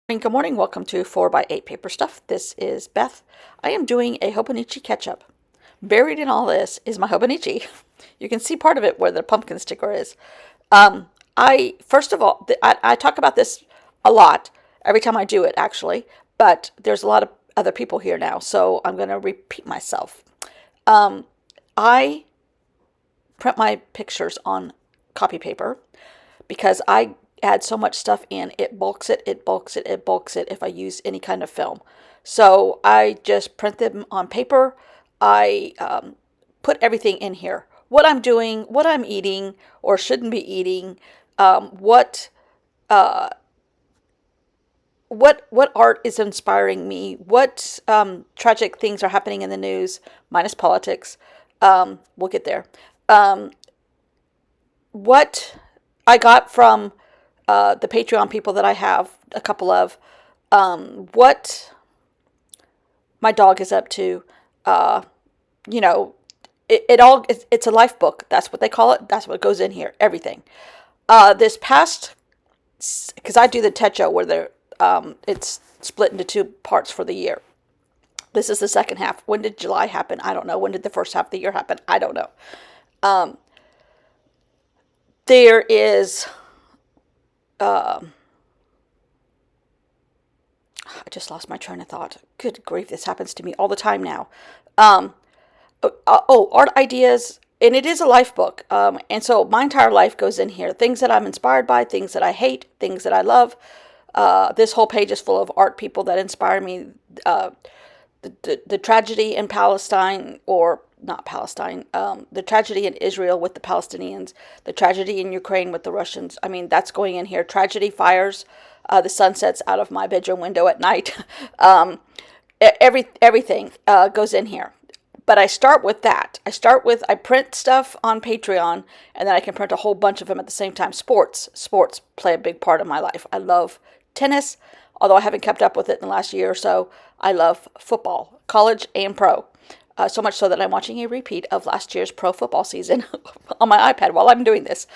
Good morning. Welcome to 4x8 Paper Stuff. This is Beth. I am doing a Hobonichi Catch-Up. Buried in all this is my Hobonichi. You can see part of it where the pumpkin sticker is. First of all, I talk about this a lot every time I do it, actually, but there's a lot of other people here now, so I'm going to repeat myself. I print my pictures on copy paper because I add so much stuff in, it bulks it if I use any kind of film. So I just print them on paper. I put everything in here. What I'm doing, what I'm eating or shouldn't be eating, what art is inspiring me, what tragic things are happening in the news, minus politics. We'll get there. What I got from the Patreon people that I have, a couple of, what my dog is up to. You know, it's a life book. That's what they call it. That's what goes in here. Everything. This past, because I do the techo where it's split into two parts for the year. This is the second half. When did July happen? I don't know. When did the first half of the year happen? I don't know. There is, I just lost my train of thought. Good grief, this happens to me all the time now. Art ideas, and it is a life book. And so my entire life goes in here. Things that I'm inspired by, things that I hate, things that I love. This whole page is full of art people that inspire me. The tragedy in Palestine, or not Palestine, the tragedy in Israel with the Palestinians, the tragedy in Ukraine with the Russians. I mean, that's going in here. Tragedy fires, the sun sets out of my bedroom window at night. Everything goes in here. But I start with that. I print stuff on Patreon, and then I can print a whole bunch of them at the same time. Sports play a big part of my life. I love tennis, although I haven't kept up with it in the last year or so. I love football, college and pro. So much so that I'm watching a repeat of last year's pro football season on my iPad while I'm doing this.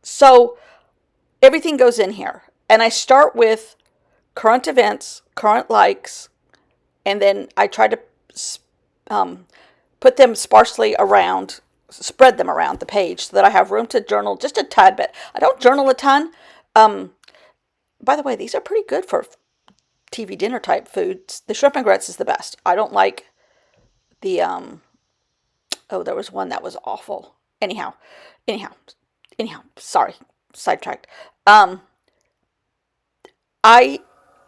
So everything goes in here. And I start with current events, current likes, and then I try to put them sparsely around, spread them around the page so that I have room to journal just a tad bit. I don't journal a ton. By the way, these are pretty good for TV dinner type foods. The shrimp and grits is the best. I don't like the, there was one that was awful. Anyhow, sorry, sidetracked. I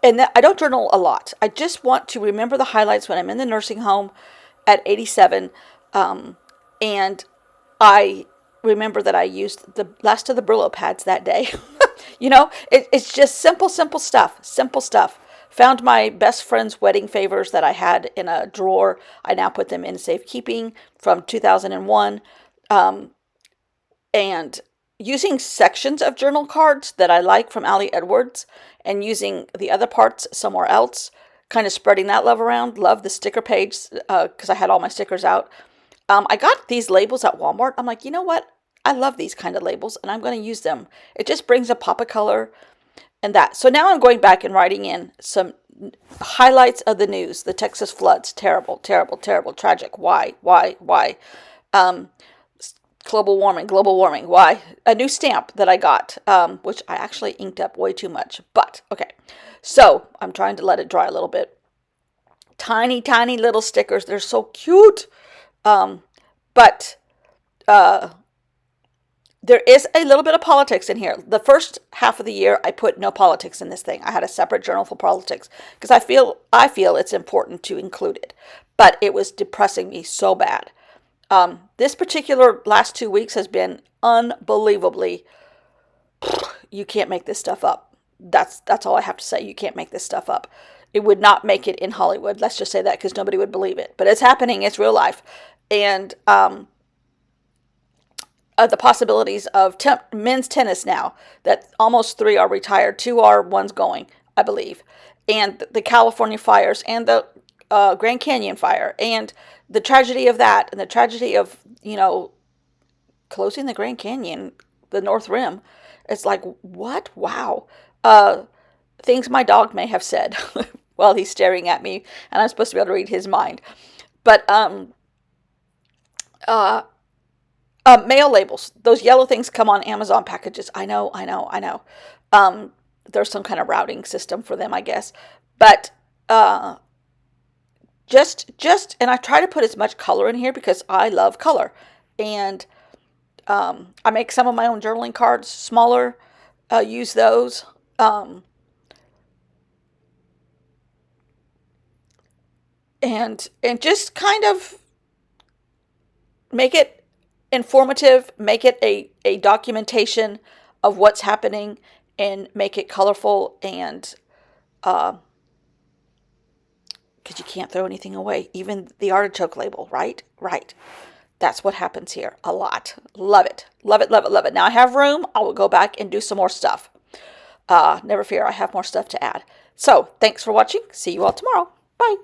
don't journal a lot. I just want to remember the highlights when I'm in the nursing home at 87. And I remember that I used the last of the Brillo pads that day. It's just simple stuff. Found my best friend's wedding favors that I had in a drawer. I now put them in safekeeping from 2001. And using sections of journal cards that I like from Ali Edwards and using the other parts somewhere else, kind of spreading that love around. Love the sticker page because I had all my stickers out. I got these labels at Walmart. I'm like, you know what? I love these kind of labels and I'm going to use them. It just brings a pop of color and that. So now I'm going back and writing in some highlights of the news. The Texas floods, terrible, tragic. Why? Global warming. Why? A new stamp that I got, which I actually inked up way too much. But, okay. So, I'm trying to let it dry a little bit. Tiny little stickers. They're so cute. But there is a little bit of politics in here. The first half of the year, I put no politics in this thing. I had a separate journal for politics because I feel it's important to include it. But it was depressing me so bad. This particular last 2 weeks has been unbelievably, you can't make this stuff up. That's all I have to say. You can't make this stuff up. It would not make it in Hollywood. Let's just say that because nobody would believe it. But it's happening. It's real life. And the possibilities of men's tennis now, that almost 3 are retired. 2 are, 1's going, I believe. And the California fires and the Grand Canyon fire and the tragedy of that and the tragedy of, closing the Grand Canyon, the North Rim. It's like, what? Wow. things my dog may have said while he's staring at me, and I'm supposed to be able to read his mind. But uh, mail labels, those yellow things come on Amazon packages. I know. There's some kind of routing system for them, I guess. But uh, and I try to put as much color in here because I love color. And I make some of my own journaling cards smaller, use those. And just kind of make it informative, make it a documentation of what's happening, and make it colorful, and because you can't throw anything away, even the artichoke label, right? Right. That's what happens here a lot. Love it. Love it, love it, love it. Now I have room. I will go back and do some more stuff. Never fear, I have more stuff to add. So thanks for watching. See you all tomorrow. Bye.